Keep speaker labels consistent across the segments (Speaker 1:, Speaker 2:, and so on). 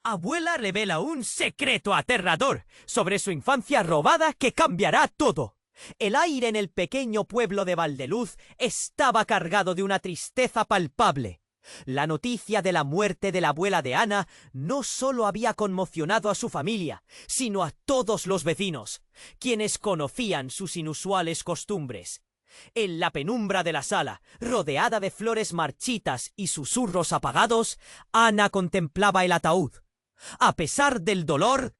Speaker 1: Abuela revela un secreto aterrador sobre su infancia robada que cambiará todo. El aire en el pequeño pueblo de Valdeluz estaba cargado de una tristeza palpable. La noticia de la muerte de la abuela de Ana no solo había conmocionado a su familia, sino a todos los vecinos, quienes conocían sus inusuales costumbres. En la penumbra de la sala, rodeada de flores marchitas y susurros apagados, Ana contemplaba el ataúd. A pesar del dolor,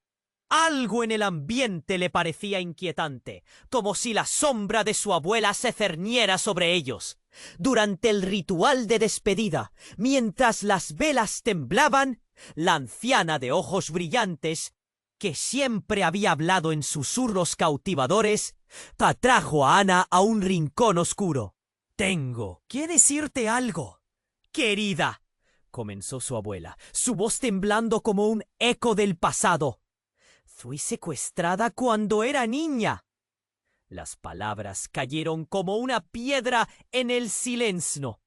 Speaker 1: algo en el ambiente le parecía inquietante, como si la sombra de su abuela se cerniera sobre ellos. Durante el ritual de despedida, mientras las velas temblaban, la anciana de ojos brillantes, que siempre había hablado en susurros cautivadores, atrajo a Ana a un rincón oscuro. «Tengo que decirte algo, querida», comenzó su abuela, su voz temblando como un eco del pasado. «Fui secuestrada cuando era niña». Las palabras cayeron como una piedra en el silencio.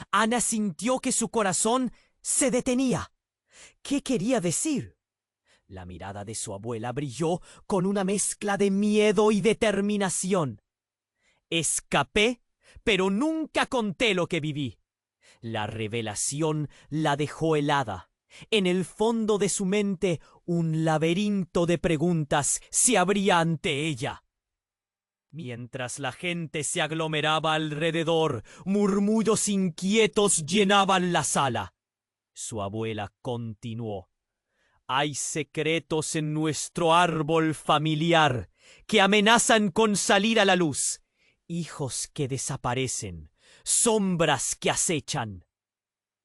Speaker 1: Ana sintió que su corazón se detenía. ¿Qué quería decir? La mirada de su abuela brilló con una mezcla de miedo y determinación. «Escapé, pero nunca conté lo que viví». La revelación la dejó helada. En el fondo de su mente, un laberinto de preguntas se abría ante ella. Mientras la gente se aglomeraba alrededor, murmullos inquietos llenaban la sala. Su abuela continuó. «Hay secretos en nuestro árbol familiar que amenazan con salir a la luz. Hijos que desaparecen, sombras que acechan».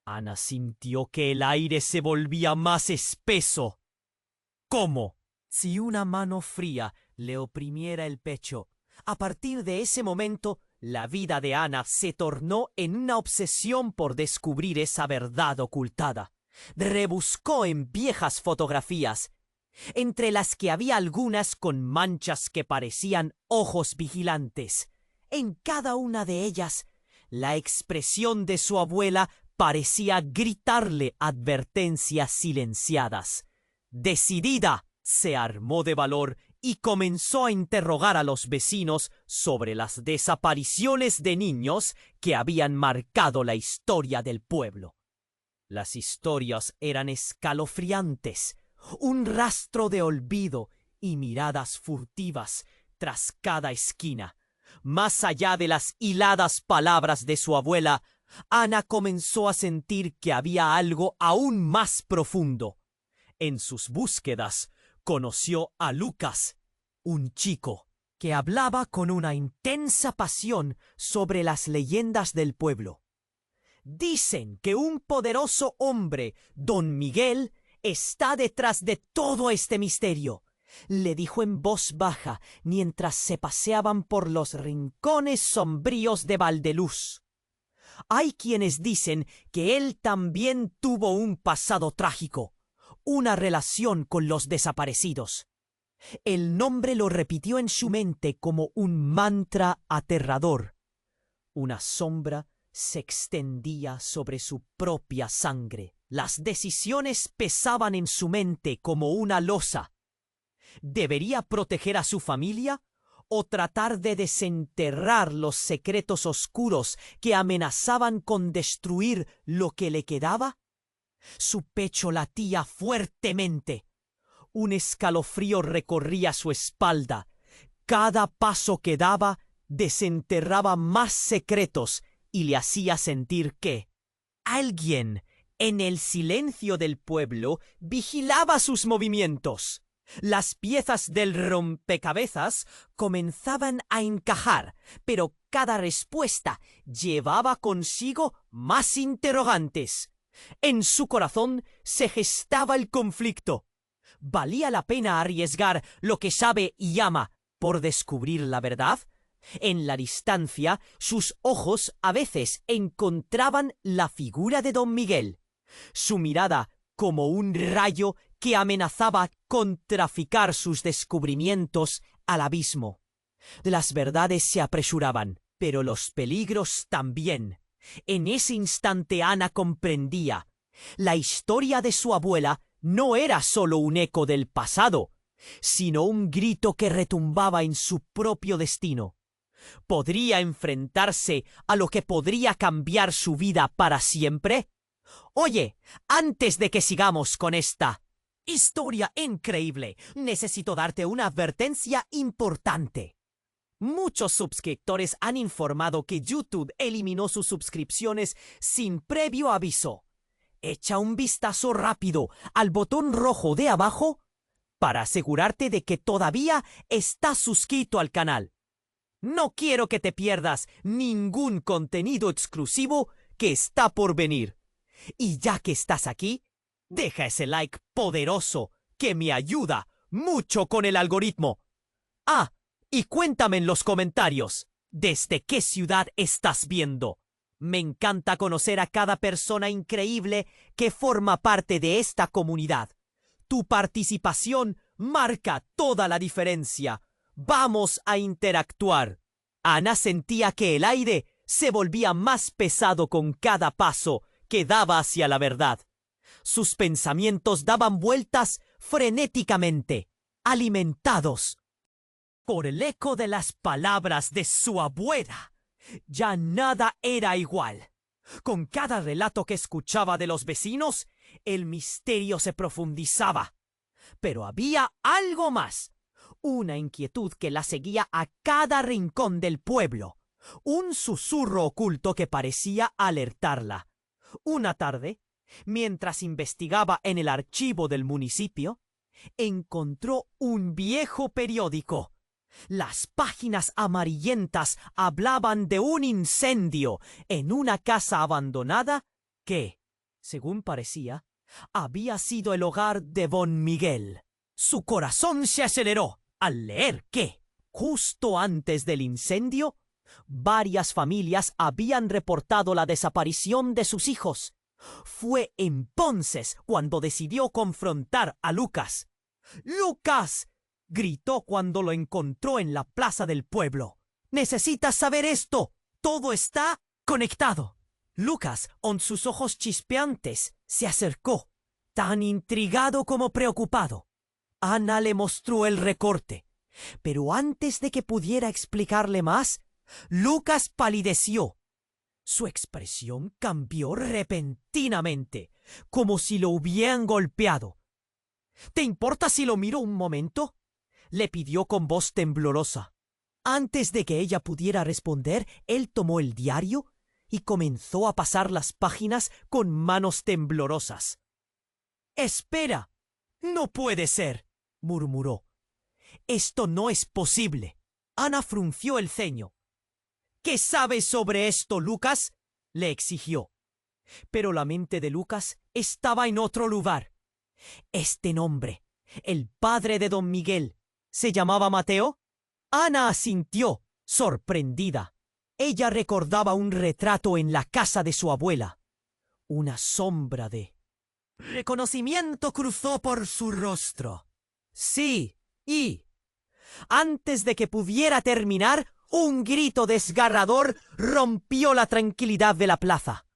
Speaker 1: Ana sintió que el aire se volvía más espeso. ¿Cómo? Si una mano fría le oprimiera el pecho. A partir de ese momento, la vida de Ana se tornó en una obsesión por descubrir esa verdad ocultada. Rebuscó en viejas fotografías, entre las que había algunas con manchas que parecían ojos vigilantes. En cada una de ellas, la expresión de su abuela parecía gritarle advertencias silenciadas. Decidida, se armó de valor y comenzó a interrogar a los vecinos sobre las desapariciones de niños que habían marcado la historia del pueblo. Las historias eran escalofriantes, un rastro de olvido y miradas furtivas tras cada esquina. Más allá de las hiladas palabras de su abuela, Ana comenzó a sentir que había algo aún más profundo. En sus búsquedas, conoció a Lucas, un chico que hablaba con una intensa pasión sobre las leyendas del pueblo. «Dicen que un poderoso hombre, Don Miguel, está detrás de todo este misterio», le dijo en voz baja mientras se paseaban por los rincones sombríos de Valdeluz. «Hay quienes dicen que él también tuvo un pasado trágico, una relación con los desaparecidos». El nombre lo repitió en su mente como un mantra aterrador. Una sombra se extendía sobre su propia sangre. Las decisiones pesaban en su mente como una losa. ¿Debería proteger a su familia o tratar de desenterrar los secretos oscuros que amenazaban con destruir lo que le quedaba? Su pecho latía fuertemente. Un escalofrío recorría su espalda. Cada paso que daba desenterraba más secretos y le hacía sentir que alguien en el silencio del pueblo vigilaba sus movimientos. Las piezas del rompecabezas comenzaban a encajar, pero cada respuesta llevaba consigo más interrogantes. En su corazón se gestaba el conflicto. ¿Valía la pena arriesgar lo que sabe y ama por descubrir la verdad? En la distancia, sus ojos a veces encontraban la figura de Don Miguel. Su mirada como un rayo que amenazaba con traficar sus descubrimientos al abismo. Las verdades se apresuraban, pero los peligros también. En ese instante Ana comprendía. La historia de su abuela no era solo un eco del pasado, sino un grito que retumbaba en su propio destino. ¿Podría enfrentarse a lo que podría cambiar su vida para siempre? Oye, antes de que sigamos con esta historia increíble, necesito darte una advertencia importante. Muchos suscriptores han informado que YouTube eliminó sus suscripciones sin previo aviso. Echa un vistazo rápido al botón rojo de abajo para asegurarte de que todavía estás suscrito al canal. No quiero que te pierdas ningún contenido exclusivo que está por venir. Y ya que estás aquí, deja ese like poderoso que me ayuda mucho con el algoritmo. Ah, y cuéntame en los comentarios, ¿desde qué ciudad estás viendo? Me encanta conocer a cada persona increíble que forma parte de esta comunidad. Tu participación marca toda la diferencia. Vamos a interactuar. Ana sentía que el aire se volvía más pesado con cada paso que daba hacia la verdad. Sus pensamientos daban vueltas frenéticamente, alimentados por el eco de las palabras de su abuela. Ya nada era igual. Con cada relato que escuchaba de los vecinos, el misterio se profundizaba. Pero había algo más. Una inquietud que la seguía a cada rincón del pueblo. Un susurro oculto que parecía alertarla. Una tarde, mientras investigaba en el archivo del municipio, encontró un viejo periódico. Las páginas amarillentas hablaban de un incendio en una casa abandonada que, según parecía, había sido el hogar de Don Miguel. Su corazón se aceleró al leer que, justo antes del incendio, varias familias habían reportado la desaparición de sus hijos. Fue entonces cuando decidió confrontar a Lucas. ¡Lucas!, gritó cuando lo encontró en la plaza del pueblo. ¡Necesitas saber esto! ¡Todo está conectado! Lucas, con sus ojos chispeantes, se acercó, tan intrigado como preocupado. Ana le mostró el recorte, pero antes de que pudiera explicarle más, Lucas palideció. Su expresión cambió repentinamente, como si lo hubieran golpeado. ¿Te importa si lo miro un momento?, le pidió con voz temblorosa. Antes de que ella pudiera responder, él tomó el diario y comenzó a pasar las páginas con manos temblorosas. «¡Espera! ¡No puede ser!», murmuró. «Esto no es posible». Ana frunció el ceño. «¿Qué sabes sobre esto, Lucas?», le exigió. Pero la mente de Lucas estaba en otro lugar. Este nombre, el padre de Don Miguel, ¿se llamaba Mateo? Ana asintió, sorprendida. Ella recordaba un retrato en la casa de su abuela. Una sombra de reconocimiento cruzó por su rostro. Sí, y antes de que pudiera terminar, un grito desgarrador rompió la tranquilidad de la plaza.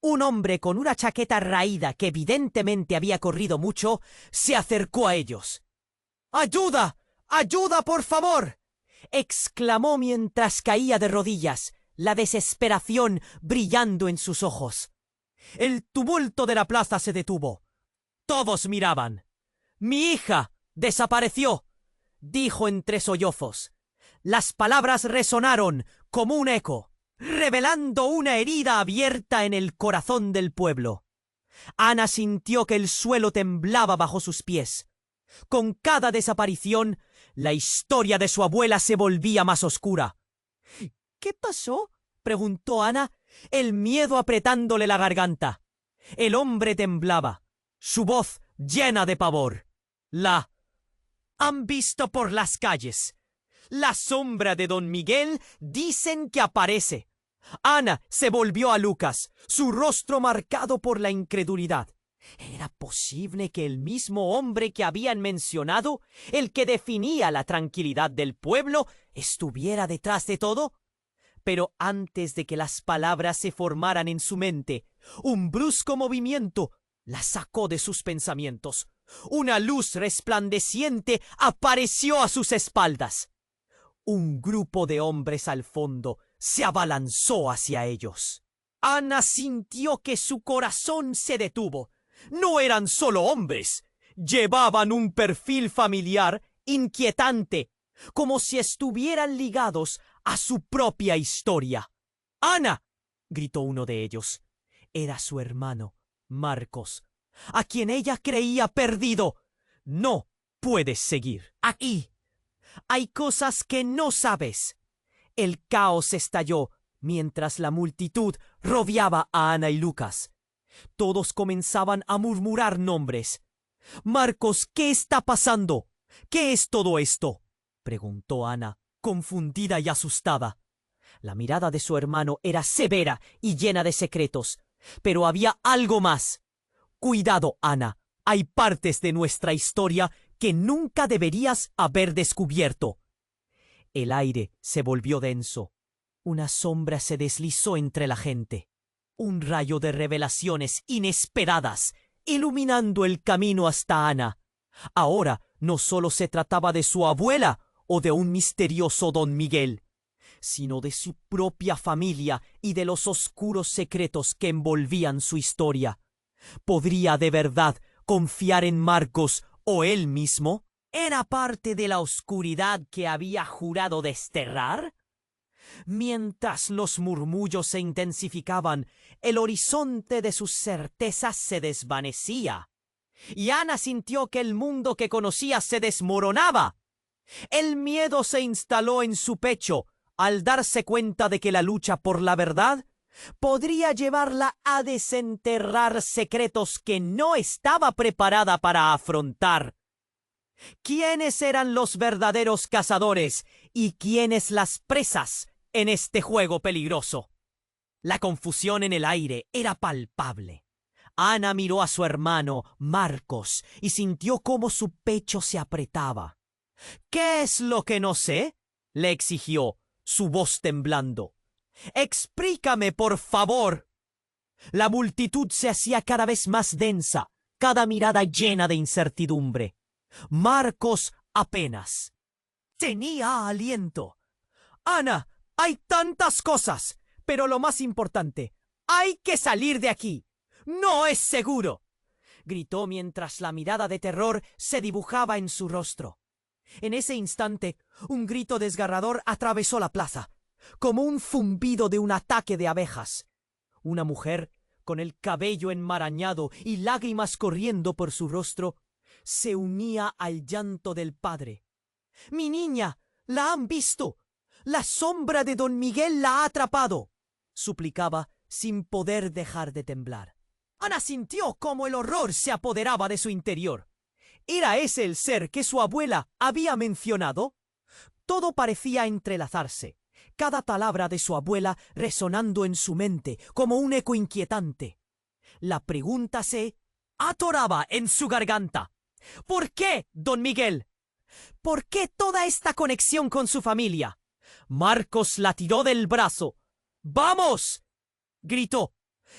Speaker 1: Un hombre con una chaqueta raída que evidentemente había corrido mucho se acercó a ellos. «¡Ayuda! ¡Ayuda, por favor!», exclamó mientras caía de rodillas, la desesperación brillando en sus ojos. El tumulto de la plaza se detuvo. Todos miraban. «Mi hija desapareció», dijo entre sollozos. Las palabras resonaron como un eco, revelando una herida abierta en el corazón del pueblo. Ana sintió que el suelo temblaba bajo sus pies. Con cada desaparición, la historia de su abuela se volvía más oscura. «¿Qué pasó?», preguntó Ana, el miedo apretándole la garganta. El hombre temblaba, su voz llena de pavor. «La han visto por las calles. La sombra de Don Miguel dicen que aparece». Ana se volvió a Lucas, su rostro marcado por la incredulidad. ¿Era posible que el mismo hombre que habían mencionado, el que definía la tranquilidad del pueblo, estuviera detrás de todo? Pero antes de que las palabras se formaran en su mente, un brusco movimiento La sacó de sus pensamientos. Una luz resplandeciente apareció a sus espaldas. Un grupo de hombres al fondo se abalanzó hacia ellos. Ana sintió que su corazón se detuvo. No eran solo hombres. Llevaban un perfil familiar inquietante, como si estuvieran ligados a su propia historia. ¡Ana!, gritó uno de ellos. Era su hermano, Marcos, a quien ella creía perdido. No puedes seguir aquí. Hay cosas que no sabes. El caos estalló mientras la multitud rodeaba a Ana y Lucas. Todos comenzaban a murmurar nombres. Marcos, ¿qué está pasando? ¿Qué es todo esto?, preguntó Ana, confundida y asustada. La mirada de su hermano era severa y llena de secretos, pero había algo más. Cuidado, Ana. Hay partes de nuestra historia que nunca deberías haber descubierto. El aire se volvió denso. Una sombra se deslizó entre la gente. Un rayo de revelaciones inesperadas, iluminando el camino hasta Ana. Ahora no solo se trataba de su abuela o de un misterioso don Miguel, sino de su propia familia y de los oscuros secretos que envolvían su historia. ¿Podría de verdad confiar en Marcos o él mismo? ¿Era parte de la oscuridad que había jurado desterrar? Mientras los murmullos se intensificaban, el horizonte de sus certezas se desvanecía, y Ana sintió que el mundo que conocía se desmoronaba. El miedo se instaló en su pecho al darse cuenta de que la lucha por la verdad podría llevarla a desenterrar secretos que no estaba preparada para afrontar. ¿Quiénes eran los verdaderos cazadores y quiénes las presas en este juego peligroso? La confusión en el aire era palpable. Ana miró a su hermano, Marcos, y sintió cómo su pecho se apretaba. ¿Qué es lo que no sé?, le exigió, su voz temblando. Explícame, por favor. La multitud se hacía cada vez más densa, cada mirada llena de incertidumbre. Marcos apenas tenía aliento. Ana, hay tantas cosas, pero lo más importante, hay que salir de aquí. No es seguro, gritó mientras la mirada de terror se dibujaba en su rostro. En ese instante, un grito desgarrador atravesó la plaza, como un zumbido de un ataque de abejas. Una mujer, con el cabello enmarañado y lágrimas corriendo por su rostro, se unía al llanto del padre. «¡Mi niña! ¡La han visto! ¡La sombra de don Miguel la ha atrapado!», suplicaba sin poder dejar de temblar. Ana sintió cómo el horror se apoderaba de su interior. ¿Era ese el ser que su abuela había mencionado? Todo parecía entrelazarse, cada palabra de su abuela resonando en su mente como un eco inquietante. La pregunta se atoraba en su garganta. ¿Por qué, don Miguel? ¿Por qué toda esta conexión con su familia? Marcos la tiró del brazo. ¡Vamos!, gritó,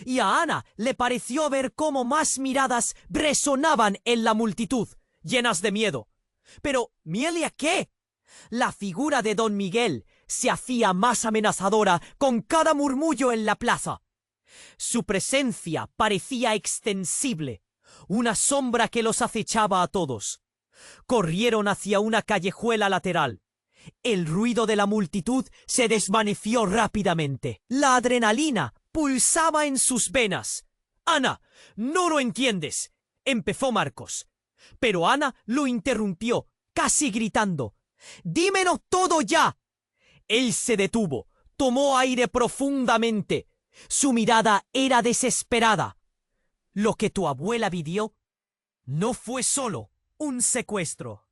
Speaker 1: y a Ana le pareció ver cómo más miradas resonaban en la multitud, llenas de miedo. Pero, ¿miedo qué? La figura de don Miguel se hacía más amenazadora con cada murmullo en la plaza. Su presencia parecía extensible, una sombra que los acechaba a todos. Corrieron hacia una callejuela lateral. El ruido de la multitud se desvaneció rápidamente. La adrenalina pulsaba en sus venas. «Ana, no lo entiendes», empezó Marcos. Pero Ana lo interrumpió, casi gritando. «¡Dímelo todo ya!». Él se detuvo, tomó aire profundamente. Su mirada era desesperada. Lo que tu abuela vivió no fue solo un secuestro.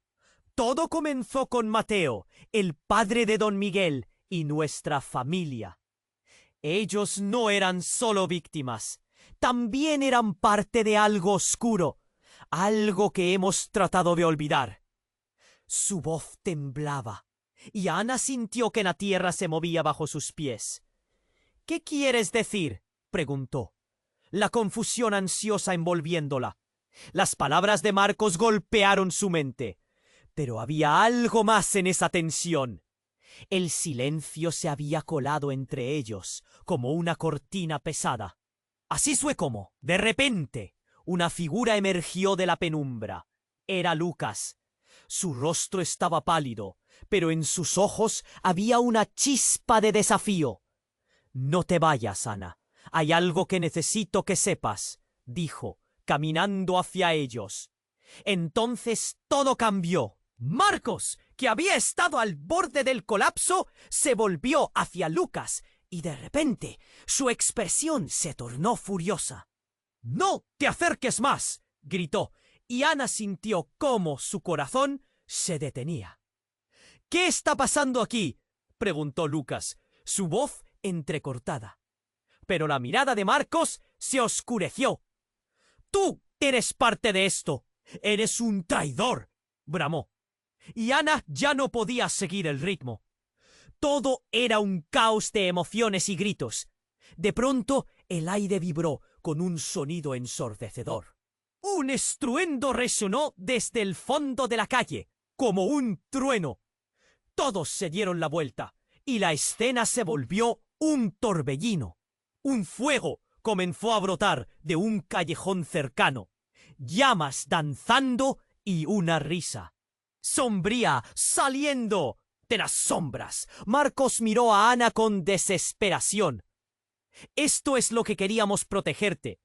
Speaker 1: Todo comenzó con Mateo, el padre de don Miguel, y nuestra familia. Ellos no eran solo víctimas, también eran parte de algo oscuro, algo que hemos tratado de olvidar. Su voz temblaba, y Ana sintió que la tierra se movía bajo sus pies. «¿Qué quieres decir?», preguntó. la confusión ansiosa envolviéndola. Las palabras de Marcos golpearon su mente. Pero había algo más en esa tensión. El silencio se había colado entre ellos, como una cortina pesada. Así fue como, de repente, una figura emergió de la penumbra. Era Lucas. Su rostro estaba pálido, pero en sus ojos había una chispa de desafío. «No te vayas, Ana. Hay algo que necesito que sepas», dijo, caminando hacia ellos. Entonces todo cambió. Marcos, que había estado al borde del colapso, se volvió hacia Lucas y de repente su expresión se tornó furiosa. «¡No te acerques más!», gritó, y Ana sintió cómo su corazón se detenía. «¿Qué está pasando aquí?», preguntó Lucas, su voz entrecortada. Pero la mirada de Marcos se oscureció. «¡Tú eres parte de esto! ¡Eres un traidor!», bramó. Y Ana ya no podía seguir el ritmo. Todo era un caos de emociones y gritos. De pronto el aire vibró con un sonido ensordecedor. Un estruendo resonó desde el fondo de la calle, como un trueno. Todos se dieron la vuelta, y la escena se volvió un torbellino. Un fuego comenzó a brotar de un callejón cercano, llamas danzando y una risa sombría saliendo de las sombras. Marcos miró a Ana con desesperación. «Esto es lo que queríamos protegerte.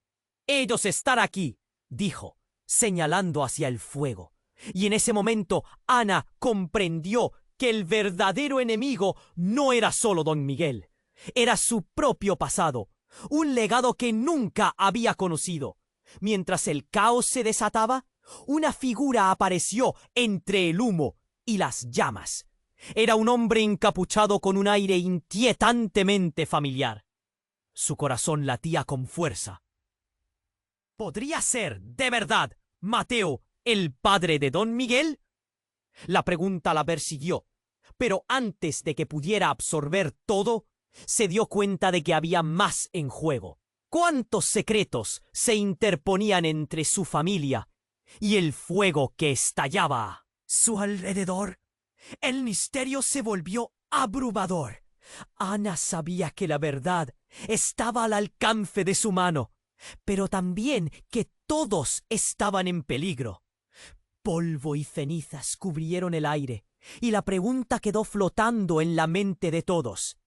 Speaker 1: Ellos están aquí», dijo, señalando hacia el fuego. Y en ese momento Ana comprendió que el verdadero enemigo no era solo don Miguel. Era su propio pasado, un legado que nunca había conocido. Mientras el caos se desataba, una figura apareció entre el humo y las llamas. Era un hombre encapuchado con un aire inquietantemente familiar. Su corazón latía con fuerza. ¿Podría ser, de verdad, Mateo, el padre de don Miguel? La pregunta la persiguió, pero antes de que pudiera absorber todo, se dio cuenta de que había más en juego. ¿Cuántos secretos se interponían entre su familia y el fuego que estallaba a su alrededor? El misterio se volvió abrumador. Ana sabía que la verdad estaba al alcance de su mano, pero también que todos estaban en peligro. Polvo y cenizas cubrieron el aire, y la pregunta quedó flotando en la mente de todos.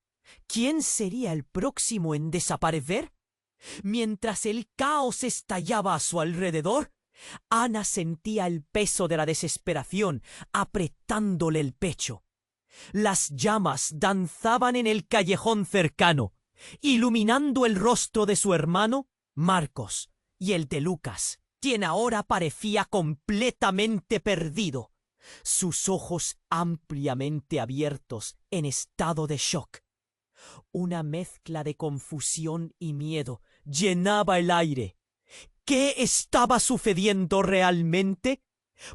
Speaker 1: ¿Quién sería el próximo en desaparecer? Mientras el caos estallaba a su alrededor, Ana sentía el peso de la desesperación apretándole el pecho. Las llamas danzaban en el callejón cercano, iluminando el rostro de su hermano, Marcos, y el de Lucas, quien ahora parecía completamente perdido, sus ojos ampliamente abiertos en estado de shock. Una mezcla de confusión y miedo llenaba el aire. ¿Qué estaba sucediendo realmente?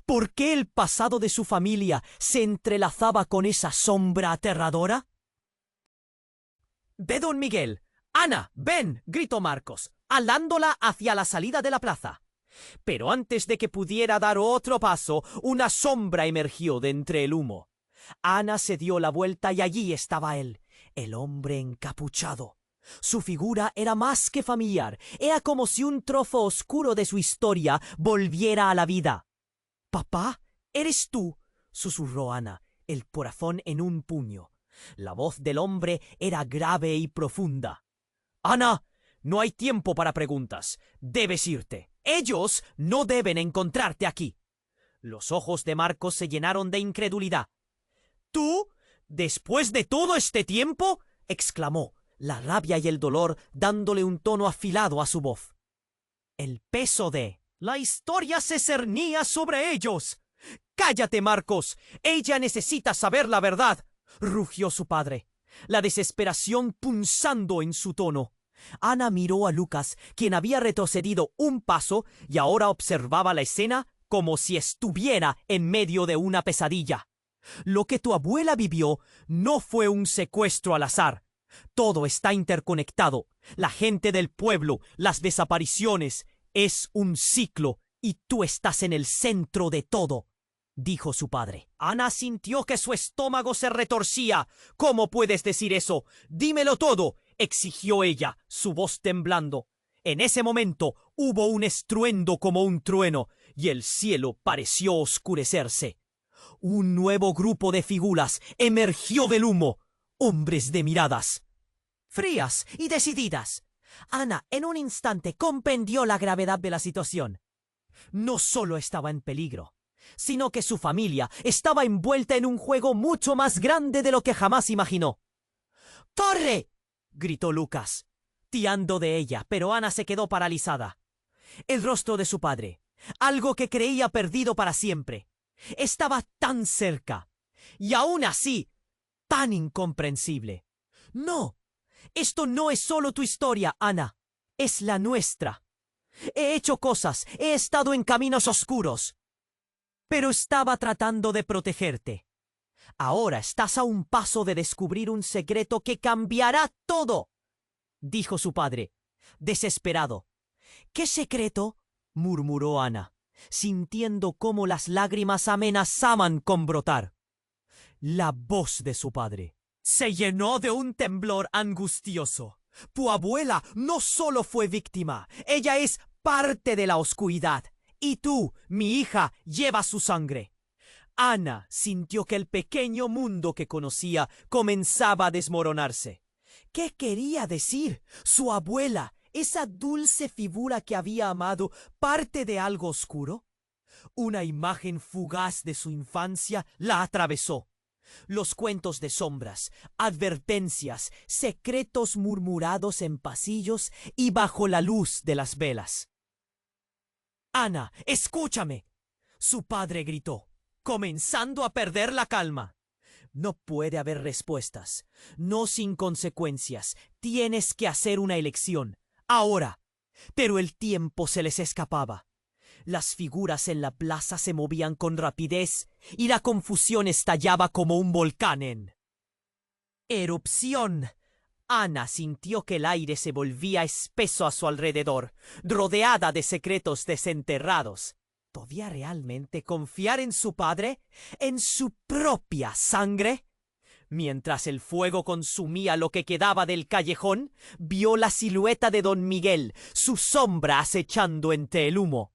Speaker 1: ¿Por qué el pasado de su familia se entrelazaba con esa sombra aterradora? «¡Ve, don Miguel! ¡Ana, ven!», gritó Marcos, alándola hacia la salida de la plaza. Pero antes de que pudiera dar otro paso, una sombra emergió de entre el humo. Ana se dio la vuelta y allí estaba él, el hombre encapuchado. Su figura era más que familiar. Era como si un trozo oscuro de su historia volviera a la vida. «¿Papá? ¿Eres tú?», susurró Ana, el corazón en un puño. La voz del hombre era grave y profunda. «Ana, no hay tiempo para preguntas. Debes irte. Ellos no deben encontrarte aquí». Los ojos de Marcos se llenaron de incredulidad. «¿Tú? ¿Después de todo este tiempo?», exclamó, la rabia y el dolor dándole un tono afilado a su voz. El peso de la historia se cernía sobre ellos. «¡Cállate, Marcos! Ella necesita saber la verdad», rugió su padre, la desesperación punzando en su tono. Ana miró a Lucas, quien había retrocedido un paso y ahora observaba la escena como si estuviera en medio de una pesadilla. «Lo que tu abuela vivió no fue un secuestro al azar. Todo está interconectado. La gente del pueblo, las desapariciones. Es un ciclo y tú estás en el centro de todo, dijo su padre. Ana sintió que su estómago se retorcía. ¿Cómo puedes decir eso? Dímelo todo, exigió ella, su voz temblando. En ese momento hubo un estruendo como un trueno y el cielo pareció oscurecerse. Un nuevo grupo de figuras emergió del humo, hombres de miradas frías y decididas. Ana en un instante comprendió la gravedad de la situación. No solo estaba en peligro, sino que su familia estaba envuelta en un juego mucho más grande de lo que jamás imaginó. ¡Corre!, gritó Lucas, tiando de ella, pero Ana se quedó paralizada. El rostro de su padre, algo que creía perdido para siempre, estaba tan cerca, y aún así, tan incomprensible. ¡No! Esto no es solo tu historia, Ana. Es la nuestra. He hecho cosas, he estado en caminos oscuros. Pero estaba tratando de protegerte. Ahora estás a un paso de descubrir un secreto que cambiará todo, dijo su padre, desesperado. ¿Qué secreto?, murmuró Ana, sintiendo cómo las lágrimas amenazaban con brotar. La voz de su padre se llenó de un temblor angustioso. Tu abuela no solo fue víctima, ella es parte de la oscuridad. Y tú, mi hija, llevas su sangre. Ana sintió que el pequeño mundo que conocía comenzaba a desmoronarse. ¿Qué quería decir? Su abuela, esa dulce figura que había amado, parte de algo oscuro. Una imagen fugaz de su infancia la atravesó. Los cuentos de sombras, advertencias, secretos murmurados en pasillos y bajo la luz de las velas. «Ana, escúchame», su padre gritó, comenzando a perder la calma. No puede haber respuestas, no sin consecuencias. Tienes que hacer una elección, ahora. Pero el tiempo se les escapaba. Las figuras en la plaza se movían con rapidez y la confusión estallaba como un volcán en erupción. Ana sintió que el aire se volvía espeso a su alrededor, rodeada de secretos desenterrados. ¿Podía realmente confiar en su padre? ¿En su propia sangre? Mientras el fuego consumía lo que quedaba del callejón, vio la silueta de don Miguel, su sombra acechando entre el humo.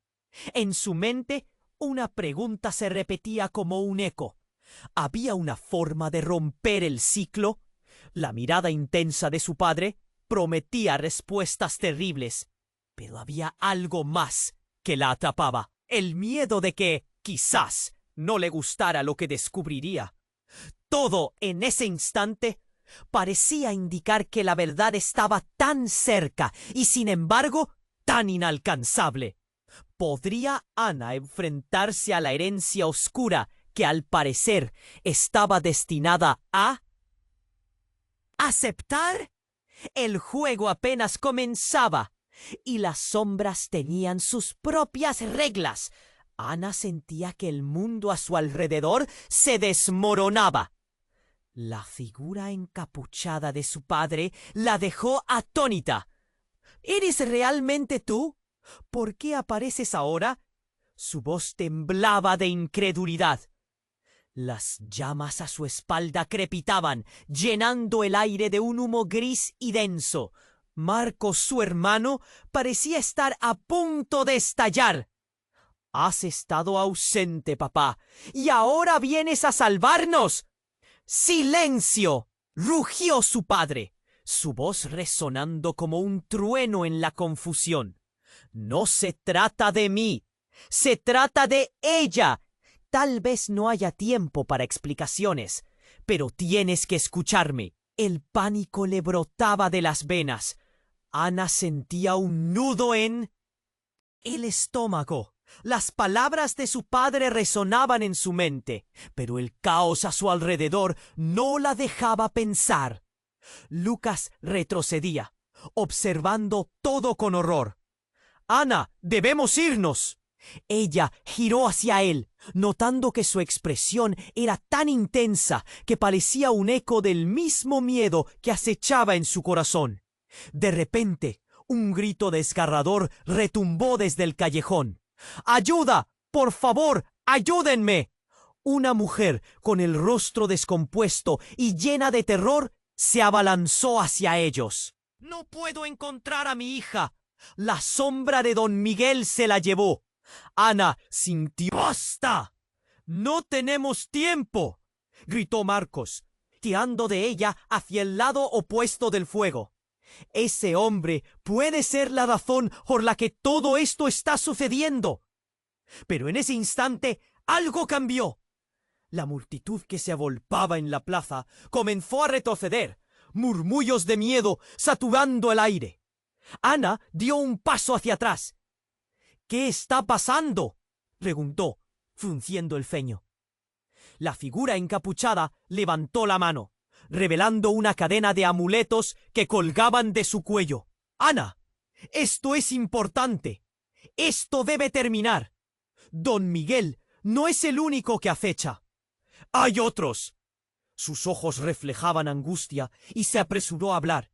Speaker 1: En su mente, una pregunta se repetía como un eco. ¿Había una forma de romper el ciclo? La mirada intensa de su padre prometía respuestas terribles, pero había algo más que la atrapaba. El miedo de que, quizás, no le gustara lo que descubriría. Todo en ese instante parecía indicar que la verdad estaba tan cerca y, sin embargo, tan inalcanzable. ¿Podría Ana enfrentarse a la herencia oscura que, al parecer, estaba destinada a aceptar? El juego apenas comenzaba y las sombras tenían sus propias reglas. Ana sentía que el mundo a su alrededor se desmoronaba. La figura encapuchada de su padre la dejó atónita. ¿Eres realmente tú? ¿Por qué apareces ahora? Su voz temblaba de incredulidad. Las llamas a su espalda crepitaban, llenando el aire de un humo gris y denso. Marcos, su hermano, parecía estar a punto de estallar. «Has estado ausente, papá, y ahora vienes a salvarnos». «¡Silencio!», rugió su padre, su voz resonando como un trueno en la confusión. «No se trata de mí, se trata de ella. Tal vez no haya tiempo para explicaciones, pero tienes que escucharme». El pánico le brotaba de las venas. Ana sentía un nudo en el estómago. Las palabras de su padre resonaban en su mente, pero el caos a su alrededor no la dejaba pensar. Lucas retrocedía, observando todo con horror. «Ana, debemos irnos». Ella giró hacia él, notando que su expresión era tan intensa que parecía un eco del mismo miedo que acechaba en su corazón. De repente, un grito desgarrador retumbó desde el callejón. ¡Ayuda! ¡Por favor, ayúdenme! Una mujer con el rostro descompuesto y llena de terror se abalanzó hacia ellos. «No puedo encontrar a mi hija. La sombra de don Miguel se la llevó». Ana sintió. ¡Basta! ¡No tenemos tiempo!, gritó Marcos, tirando de ella hacia el lado opuesto del fuego. Ese hombre puede ser la razón por la que todo esto está sucediendo. Pero en ese instante algo cambió. La multitud que se agolpaba en la plaza comenzó a retroceder, murmullos de miedo saturando el aire. Ana dio un paso hacia atrás. «¿Qué está pasando?», preguntó, frunciendo el ceño. La figura encapuchada levantó la mano, revelando una cadena de amuletos que colgaban de su cuello. «Ana, esto es importante. Esto debe terminar. Don Miguel no es el único que acecha. ¡Hay otros!». Sus ojos reflejaban angustia y se apresuró a hablar.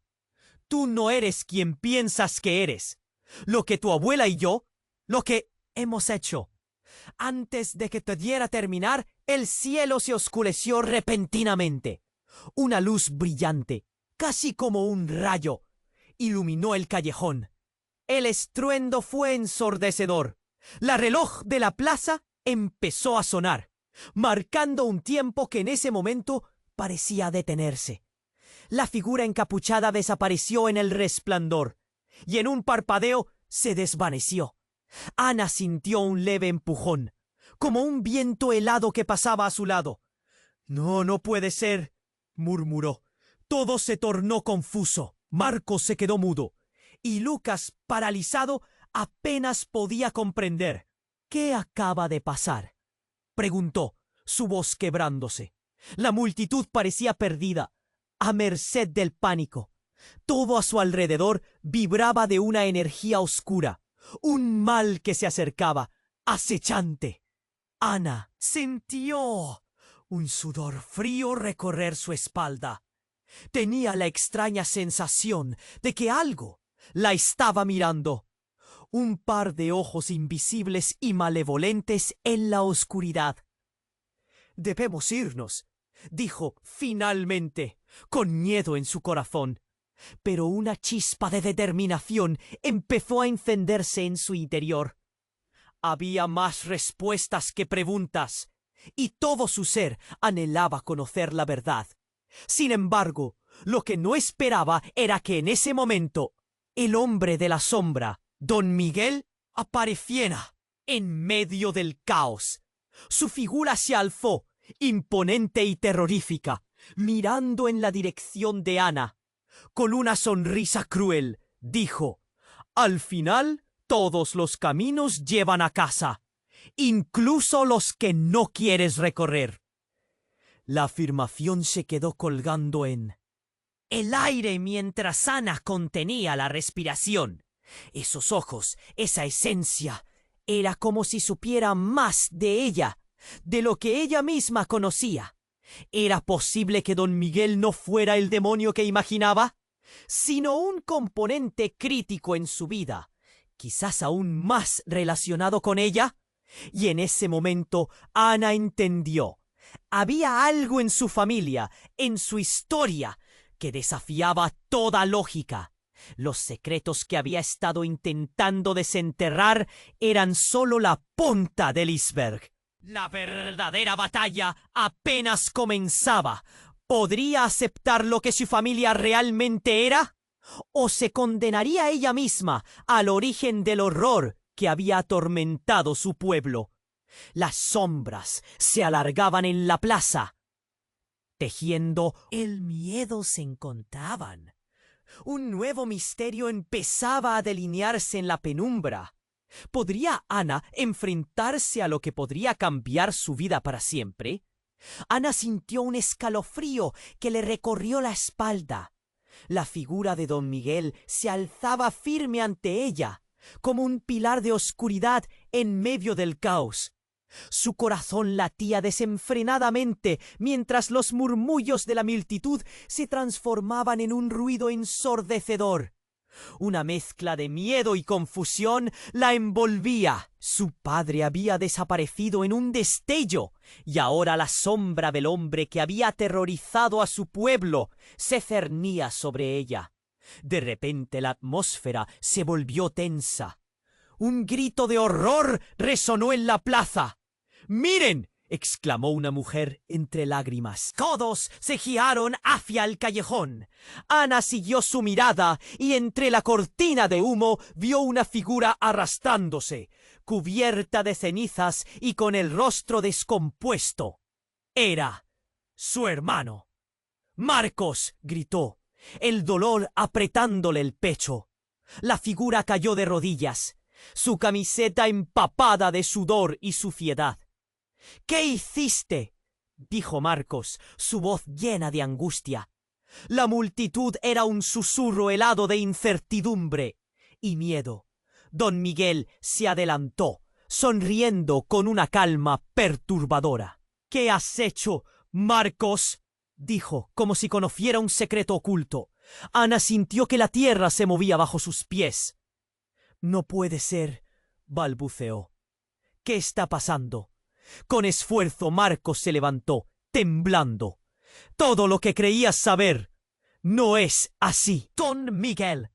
Speaker 1: «Tú no eres quien piensas que eres. Lo que tu abuela y yo, lo que hemos hecho. Antes de que pudiera terminar, el cielo se oscureció repentinamente. Una luz brillante, casi como un rayo, iluminó el callejón. El estruendo fue ensordecedor. La reloj de la plaza empezó a sonar, marcando un tiempo que en ese momento parecía detenerse. La figura encapuchada desapareció en el resplandor, y en un parpadeo se desvaneció. Ana sintió un leve empujón, como un viento helado que pasaba a su lado. «No, no puede ser», murmuró. Todo se tornó confuso. Marcos se quedó mudo, y Lucas, paralizado, apenas podía comprender. «¿Qué acaba de pasar?», preguntó, su voz quebrándose. La multitud parecía perdida, a merced del pánico. Todo a su alrededor vibraba de una energía oscura, un mal que se acercaba, acechante. Ana sintió un sudor frío recorrer su espalda. Tenía la extraña sensación de que algo la estaba mirando. Un par de ojos invisibles y malevolentes en la oscuridad. «Debemos irnos», dijo finalmente, con miedo en su corazón. Pero una chispa de determinación empezó a encenderse en su interior. Había más respuestas que preguntas, y todo su ser anhelaba conocer la verdad. Sin embargo, lo que no esperaba era que en ese momento el hombre de la sombra, don Miguel, apareciera en medio del caos. Su figura se alzó, imponente y terrorífica, mirando en la dirección de Ana. Con una sonrisa cruel, dijo: «Al final, todos los caminos llevan a casa, incluso los que no quieres recorrer». La afirmación se quedó colgando en el aire mientras Ana contenía la respiración. Esos ojos, esa esencia, era como si supiera más de ella, de lo que ella misma conocía. ¿Era posible que don Miguel no fuera el demonio que imaginaba, sino un componente crítico en su vida, quizás aún más relacionado con ella? Y en ese momento Ana entendió. Había algo en su familia, en su historia, que desafiaba toda lógica. Los secretos que había estado intentando desenterrar eran solo la punta del iceberg. La verdadera batalla apenas comenzaba. ¿Podría aceptar lo que su familia realmente era? ¿O se condenaría ella misma al origen del horror que había atormentado su pueblo? Las sombras se alargaban en la plaza, tejiendo el miedo se encontraban. Un nuevo misterio empezaba a delinearse en la penumbra. ¿Podría Ana enfrentarse a lo que podría cambiar su vida para siempre? Ana sintió un escalofrío que le recorrió la espalda. La figura de don Miguel se alzaba firme ante ella, como un pilar de oscuridad en medio del caos. Su corazón latía desenfrenadamente mientras los murmullos de la multitud se transformaban en un ruido ensordecedor. Una mezcla de miedo y confusión la envolvía. Su padre había desaparecido en un destello, y ahora la sombra del hombre que había aterrorizado a su pueblo se cernía sobre ella. De repente la atmósfera se volvió tensa. Un grito de horror resonó en la plaza. ¡Miren!, exclamó una mujer entre lágrimas. Todos se guiaron hacia el callejón. Ana siguió su mirada y entre la cortina de humo vio una figura arrastrándose, cubierta de cenizas y con el rostro descompuesto. Era su hermano. «¡Marcos!», gritó, el dolor apretándole el pecho. La figura cayó de rodillas, su camiseta empapada de sudor y suciedad. «¿Qué hiciste?», dijo Marcos, su voz llena de angustia. La multitud era un susurro helado de incertidumbre y miedo. Don Miguel se adelantó, sonriendo con una calma perturbadora. «¿Qué has hecho, Marcos?», dijo, como si conociera un secreto oculto. Ana sintió que la tierra se movía bajo sus pies. «No puede ser», balbuceó. «¿Qué está pasando?». Con esfuerzo Marcos se levantó, temblando. «Todo lo que creías saber no es así, Don Miguel.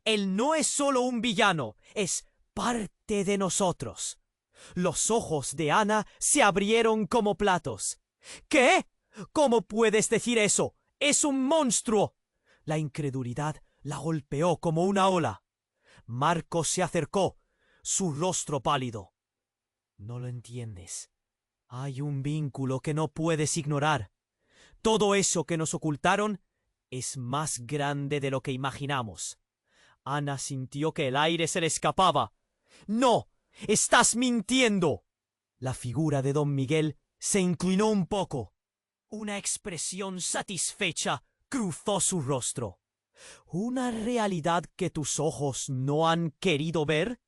Speaker 1: Él no es solo un villano, es parte de nosotros». Los ojos de Ana se abrieron como platos. «¿Qué? ¿Cómo puedes decir eso? ¡Es un monstruo!». La incredulidad la golpeó como una ola. Marcos se acercó, su rostro pálido. «No lo entiendes. Hay un vínculo que no puedes ignorar. Todo eso que nos ocultaron es más grande de lo que imaginamos». Ana sintió que el aire se le escapaba. «¡No! ¡Estás mintiendo!». La figura de don Miguel se inclinó un poco. Una expresión satisfecha cruzó su rostro. «¿Una realidad que tus ojos no han querido ver?»,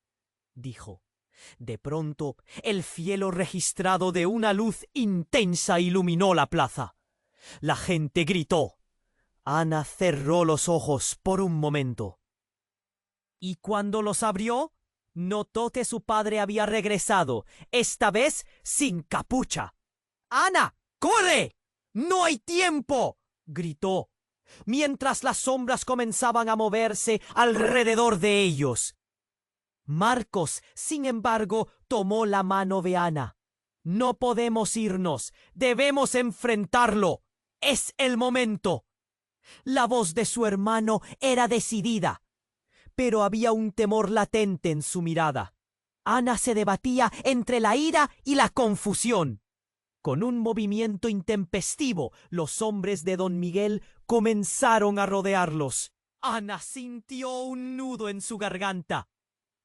Speaker 1: dijo. De pronto, el cielo registrado de una luz intensa iluminó la plaza. La gente gritó. Ana cerró los ojos por un momento. Y cuando los abrió, notó que su padre había regresado, esta vez sin capucha. «¡Ana, corre! ¡No hay tiempo!», gritó, mientras las sombras comenzaban a moverse alrededor de ellos. Marcos, sin embargo, tomó la mano de Ana. «No podemos irnos, debemos enfrentarlo. Es el momento». La voz de su hermano era decidida, pero había un temor latente en su mirada. Ana se debatía entre la ira y la confusión. Con un movimiento intempestivo, los hombres de don Miguel comenzaron a rodearlos. Ana sintió un nudo en su garganta.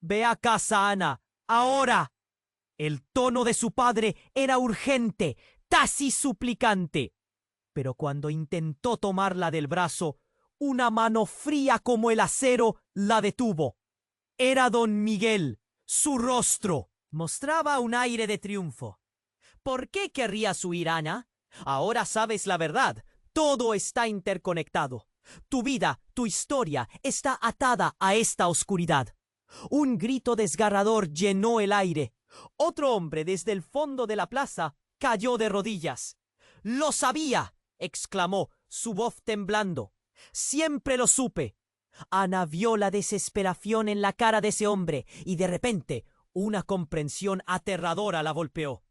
Speaker 1: «Ve a casa, Ana, ahora». El tono de su padre era urgente, casi suplicante. Pero cuando intentó tomarla del brazo, una mano fría como el acero la detuvo. Era don Miguel. Su rostro mostraba un aire de triunfo. «¿Por qué querrías huir, Ana? Ahora sabes la verdad. Todo está interconectado. Tu vida, tu historia, está atada a esta oscuridad». Un grito desgarrador llenó el aire. Otro hombre desde el fondo de la plaza cayó de rodillas. «¡Lo sabía!», exclamó, su voz temblando. «Siempre lo supe». Ana vio la desesperación en la cara de ese hombre y de repente una comprensión aterradora la golpeó.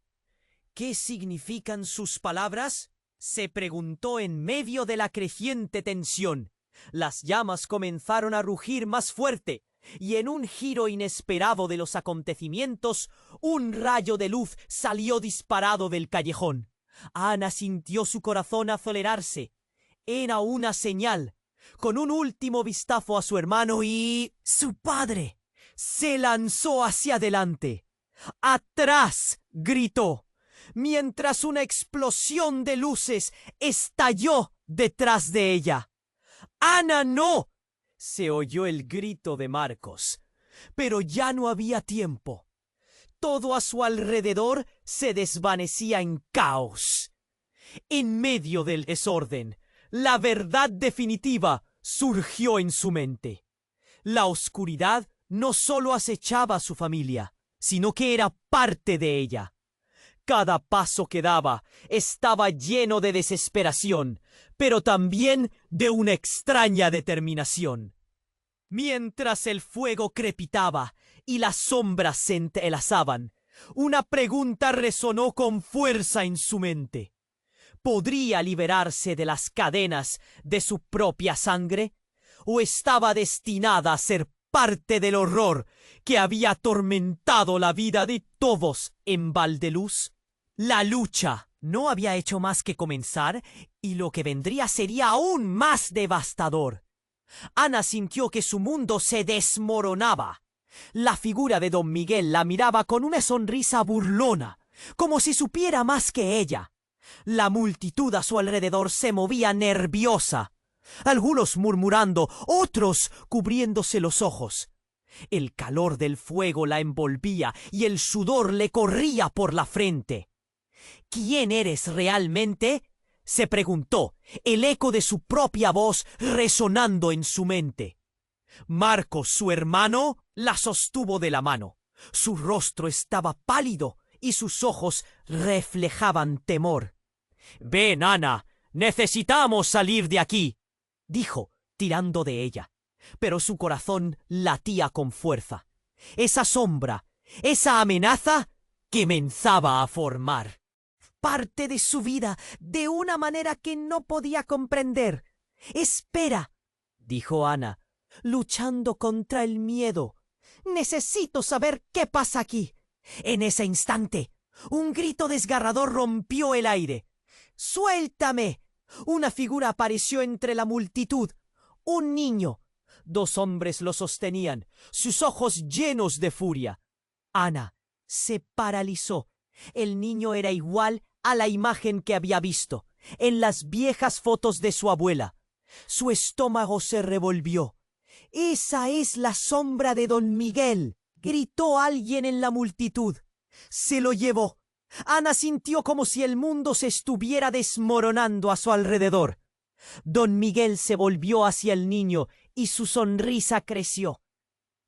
Speaker 1: «¿Qué significan sus palabras?», se preguntó en medio de la creciente tensión. Las llamas comenzaron a rugir más fuerte. Y en un giro inesperado de los acontecimientos, un rayo de luz salió disparado del callejón. Ana sintió su corazón acelerarse. Era una señal. Con un último vistazo a su hermano y su padre, se lanzó hacia adelante. «¡Atrás!», gritó, mientras una explosión de luces estalló detrás de ella. «¡Ana, no!», se oyó el grito de Marcos. Pero ya no había tiempo. Todo a su alrededor se desvanecía en caos. En medio del desorden, la verdad definitiva surgió en su mente. La oscuridad no solo acechaba a su familia, sino que era parte de ella. Cada paso que daba estaba lleno de desesperación, pero también de una extraña determinación. Mientras el fuego crepitaba y las sombras se entrelazaban, una pregunta resonó con fuerza en su mente. ¿Podría liberarse de las cadenas de su propia sangre? ¿O estaba destinada a ser parte del horror que había atormentado la vida de todos en Valdeluz? La lucha no había hecho más que comenzar y lo que vendría sería aún más devastador. Ana sintió que su mundo se desmoronaba. La figura de don Miguel la miraba con una sonrisa burlona, como si supiera más que ella. La multitud a su alrededor se movía nerviosa, algunos murmurando, otros cubriéndose los ojos. El calor del fuego la envolvía y el sudor le corría por la frente. ¿Quién eres realmente?, se preguntó, el eco de su propia voz resonando en su mente. Marcos, su hermano, la sostuvo de la mano. Su rostro estaba pálido y sus ojos reflejaban temor. «Ven, Ana, necesitamos salir de aquí», dijo, tirando de ella. Pero su corazón latía con fuerza. Esa sombra, esa amenaza, comenzaba a formar parte de su vida de una manera que no podía comprender. «Espera», dijo Ana, luchando contra el miedo. «Necesito saber qué pasa aquí». En ese instante, un grito desgarrador rompió el aire. «¡Suéltame!». Una figura apareció entre la multitud. Un niño. Dos hombres lo sostenían, sus ojos llenos de furia. Ana se paralizó. El niño era igual a la imagen que había visto en las viejas fotos de su abuela. Su estómago se revolvió. «¡Esa es la sombra de don Miguel!», gritó alguien en la multitud. Se lo llevó. Ana sintió como si el mundo se estuviera desmoronando a su alrededor. Don Miguel se volvió hacia el niño y su sonrisa creció.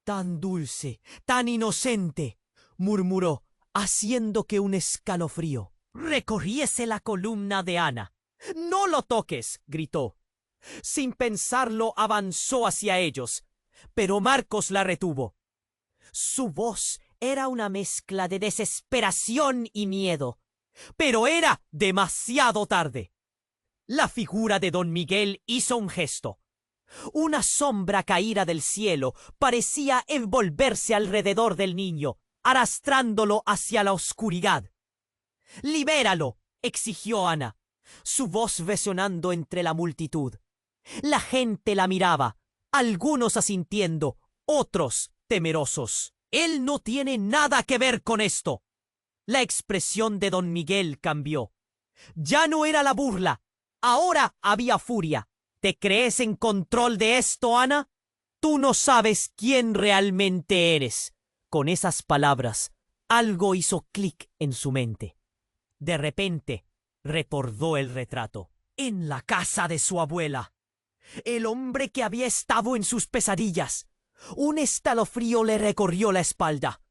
Speaker 1: «Tan dulce, tan inocente», murmuró, haciendo que un escalofrío recorriese la columna de Ana. «¡No lo toques!», gritó. Sin pensarlo avanzó hacia ellos, pero Marcos la retuvo. Su voz era una mezcla de desesperación y miedo, pero era demasiado tarde. La figura de don Miguel hizo un gesto. Una sombra caída del cielo parecía envolverse alrededor del niño, arrastrándolo hacia la oscuridad. «¡Libéralo!», exigió Ana, su voz resonando entre la multitud. La gente la miraba, algunos asintiendo, otros temerosos. «Él no tiene nada que ver con esto». La expresión de don Miguel cambió. Ya no era la burla, ahora había furia. «¿Te crees en control de esto, Ana? Tú no sabes quién realmente eres». Con esas palabras, algo hizo clic en su mente. De repente, recordó el retrato. En la casa de su abuela. El hombre que había estado en sus pesadillas. Un escalofrío le recorrió la espalda.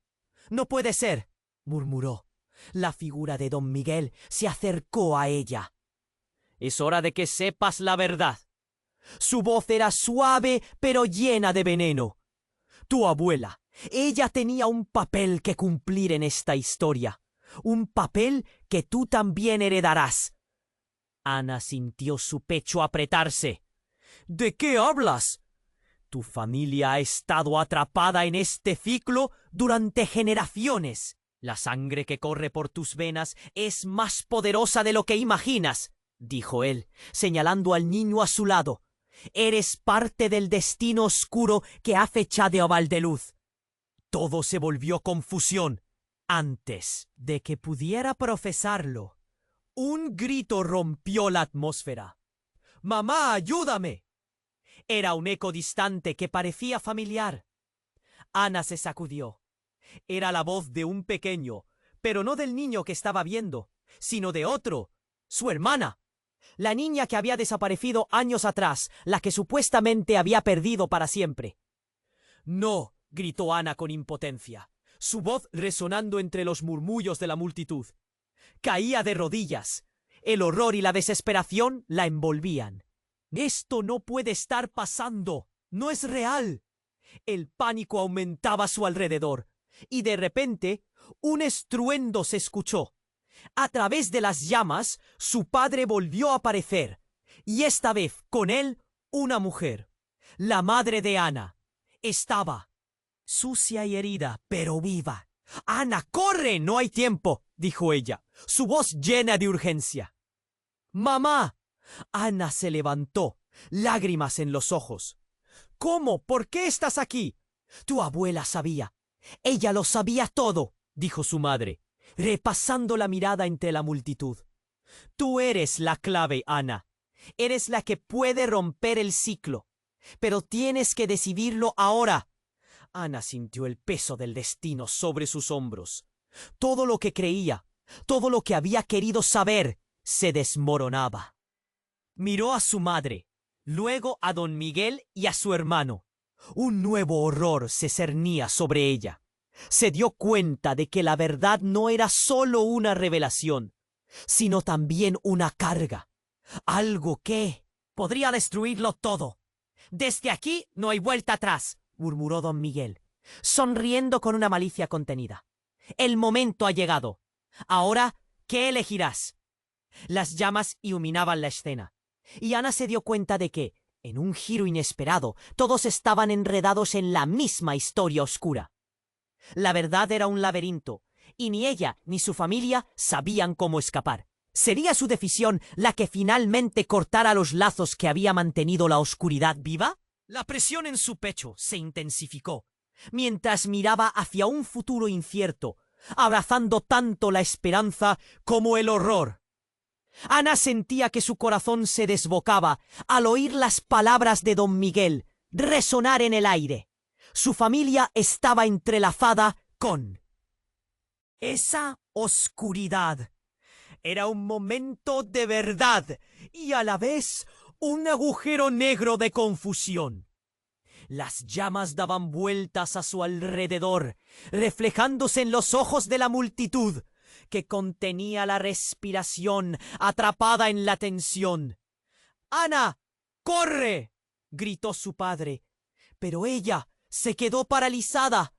Speaker 1: «No puede ser», murmuró. La figura de don Miguel se acercó a ella. «Es hora de que sepas la verdad». Su voz era suave pero llena de veneno. «Tu abuela, ella tenía un papel que cumplir en esta historia. Un papel que tú también heredarás». Ana sintió su pecho apretarse. «¿De qué hablas? Tu familia ha estado atrapada en este ciclo durante generaciones. La sangre que corre por tus venas es más poderosa de lo que imaginas», dijo él, señalando al niño a su lado. «Eres parte del destino oscuro que ha fechado a Valdeluz». Todo se volvió confusión. Antes de que pudiera profesarlo, un grito rompió la atmósfera. «¡Mamá, ayúdame!». Era un eco distante que parecía familiar. Ana se sacudió. Era la voz de un pequeño, pero no del niño que estaba viendo, sino de otro, su hermana. La niña que había desaparecido años atrás, la que supuestamente había perdido para siempre. «No», gritó Ana con impotencia, su voz resonando entre los murmullos de la multitud. Caía de rodillas. El horror y la desesperación la envolvían. «Esto no puede estar pasando. No es real». El pánico aumentaba a su alrededor, y de repente un estruendo se escuchó. A través de las llamas, su padre volvió a aparecer, y esta vez con él una mujer, la madre de Ana. Estaba sucia y herida, pero viva. «Ana, corre, no hay tiempo», dijo ella, su voz llena de urgencia. «Mamá». Ana se levantó, lágrimas en los ojos. «¿Cómo? ¿Por qué estás aquí?» «Tu abuela sabía. Ella lo sabía todo», dijo su madre, repasando la mirada entre la multitud. «Tú eres la clave, Ana. Eres la que puede romper el ciclo. Pero tienes que decidirlo ahora». Ana sintió el peso del destino sobre sus hombros. Todo lo que creía, todo lo que había querido saber, se desmoronaba. Miró a su madre, luego a don Miguel y a su hermano. Un nuevo horror se cernía sobre ella. Se dio cuenta de que la verdad no era solo una revelación, sino también una carga. Algo que podría destruirlo todo. «Desde aquí no hay vuelta atrás», murmuró don Miguel, sonriendo con una malicia contenida. «El momento ha llegado. Ahora, ¿qué elegirás?» Las llamas iluminaban la escena, y Ana se dio cuenta de que, en un giro inesperado, todos estaban enredados en la misma historia oscura. La verdad era un laberinto, y ni ella ni su familia sabían cómo escapar. ¿Sería su decisión la que finalmente cortara los lazos que había mantenido la oscuridad viva? La presión en su pecho se intensificó, mientras miraba hacia un futuro incierto, abrazando tanto la esperanza como el horror. Ana sentía que su corazón se desbocaba al oír las palabras de don Miguel resonar en el aire. Su familia estaba entrelazada con esa oscuridad. Era un momento de verdad y a la vez un agujero negro de confusión. Las llamas daban vueltas a su alrededor, reflejándose en los ojos de la multitud, que contenía la respiración atrapada en la tensión. «¡Ana, corre!», gritó su padre, pero ella se quedó paralizada.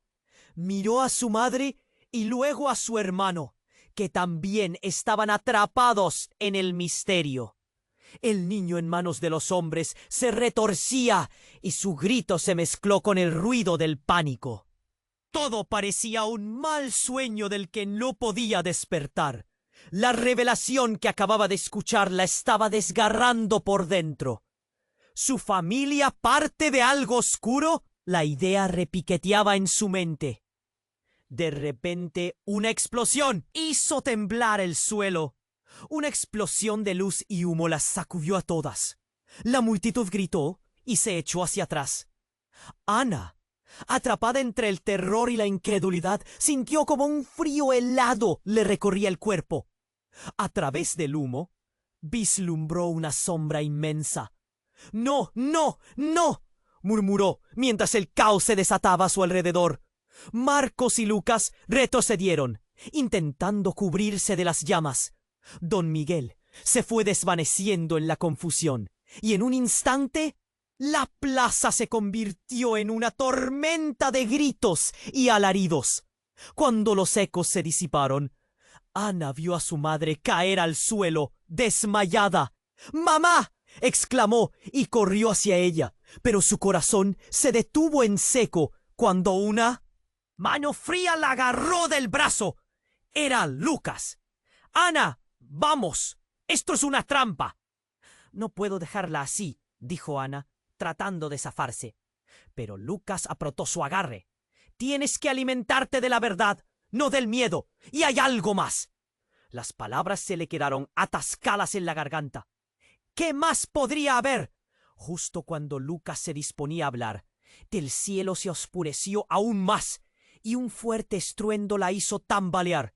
Speaker 1: Miró a su madre y luego a su hermano, que también estaban atrapados en el misterio. El niño en manos de los hombres se retorcía y su grito se mezcló con el ruido del pánico. Todo parecía un mal sueño del que no podía despertar. La revelación que acababa de escuchar la estaba desgarrando por dentro. ¿Su familia parte de algo oscuro? La idea repiqueteaba en su mente. De repente, una explosión hizo temblar el suelo. Una explosión de luz y humo las sacudió a todas. La multitud gritó y se echó hacia atrás. Ana, atrapada entre el terror y la incredulidad, sintió como un frío helado le recorría el cuerpo. A través del humo, vislumbró una sombra inmensa. «¡No, no, no!», murmuró mientras el caos se desataba a su alrededor. Marcos y Lucas retrocedieron, intentando cubrirse de las llamas. Don Miguel se fue desvaneciendo en la confusión, y en un instante la plaza se convirtió en una tormenta de gritos y alaridos. Cuando los ecos se disiparon, Ana vio a su madre caer al suelo, desmayada. «¡Mamá!», exclamó y corrió hacia ella, pero su corazón se detuvo en seco cuando una mano fría la agarró del brazo. Era Lucas. «Ana, vamos, esto es una trampa». «No puedo dejarla así», dijo Ana, tratando de zafarse. Pero Lucas apretó su agarre. «Tienes que alimentarte de la verdad, no del miedo, y hay algo más». Las palabras se le quedaron atascadas en la garganta. ¿Qué más podría haber? Justo cuando Lucas se disponía a hablar, Del cielo se oscureció aún más, y un fuerte estruendo la hizo tambalear.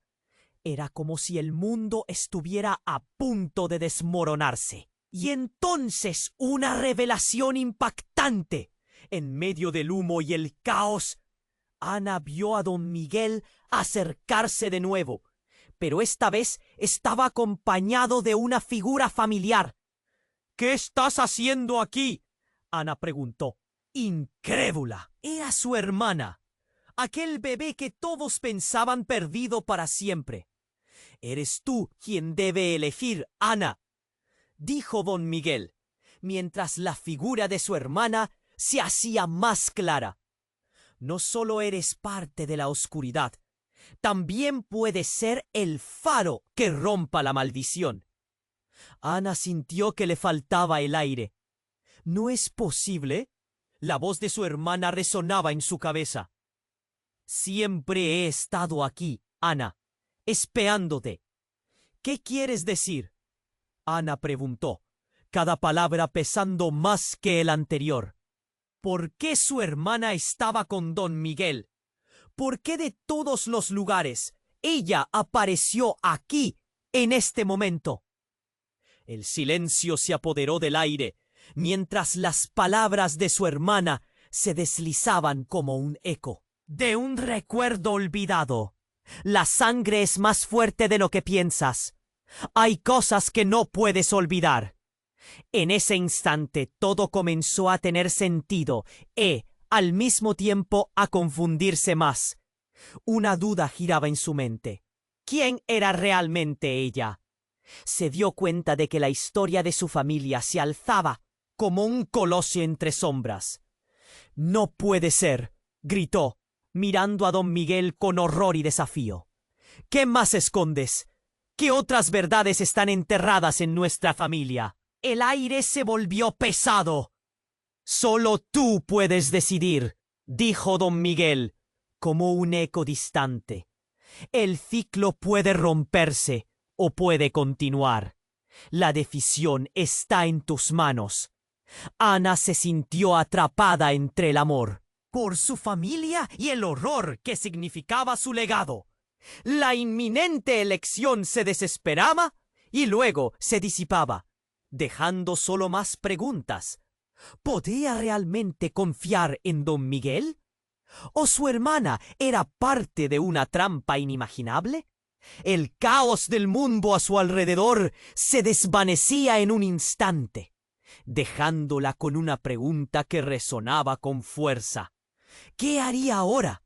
Speaker 1: Era como si el mundo estuviera a punto de desmoronarse. Y entonces una revelación impactante. En medio del humo y el caos, Ana vio a don Miguel acercarse de nuevo, pero esta vez estaba acompañado de una figura familiar. «¿Qué estás haciendo aquí?», Ana preguntó, incrédula. Era su hermana, aquel bebé que todos pensaban perdido para siempre. «Eres tú quien debe elegir, Ana», dijo don Miguel, mientras la figura de su hermana se hacía más clara. «No solo eres parte de la oscuridad, también puedes ser el faro que rompa la maldición». Ana sintió que le faltaba el aire. «¿No es posible?», la voz de su hermana resonaba en su cabeza. «Siempre he estado aquí, Ana, esperándote». «¿Qué quieres decir?», Ana preguntó, cada palabra pesando más que el anterior. ¿Por qué su hermana estaba con don Miguel? ¿Por qué de todos los lugares ella apareció aquí, en este momento? El silencio se apoderó del aire, mientras las palabras de su hermana se deslizaban como un eco. «De un recuerdo olvidado. La sangre es más fuerte de lo que piensas. Hay cosas que no puedes olvidar». En ese instante todo comenzó a tener sentido y, al mismo tiempo, a confundirse más. Una duda giraba en su mente. ¿Quién era realmente ella? Se dio cuenta de que la historia de su familia se alzaba como un coloso entre sombras. «No puede ser», gritó, mirando a don Miguel con horror y desafío. «¿Qué más escondes? ¿Qué otras verdades están enterradas en nuestra familia?». El aire se volvió pesado. «Solo tú puedes decidir», dijo don Miguel, como un eco distante. «El ciclo puede romperse o puede continuar. La decisión está en tus manos». Ana se sintió atrapada entre el amor por su familia y el horror que significaba su legado. La inminente elección se desesperaba y luego se disipaba, dejando solo más preguntas. ¿Podía realmente confiar en don Miguel? ¿O su hermana era parte de una trampa inimaginable? El caos del mundo a su alrededor se desvanecía en un instante, dejándola con una pregunta que resonaba con fuerza. ¿Qué haría ahora?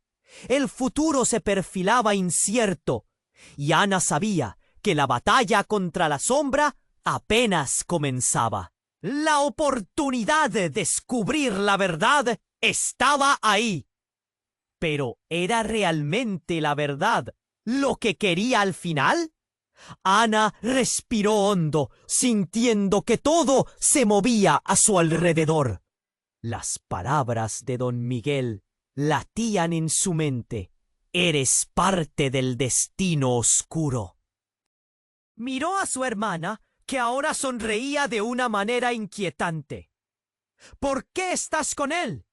Speaker 1: El futuro se perfilaba incierto, y Ana sabía que la batalla contra la sombra apenas comenzaba. La oportunidad de descubrir la verdad estaba ahí. Pero ¿era realmente la verdad lo que quería al final? Ana respiró hondo, sintiendo que todo se movía a su alrededor. Las palabras de don Miguel latían en su mente. «Eres parte del destino oscuro». Miró a su hermana, que ahora sonreía de una manera inquietante. «¿Por qué estás con él?»,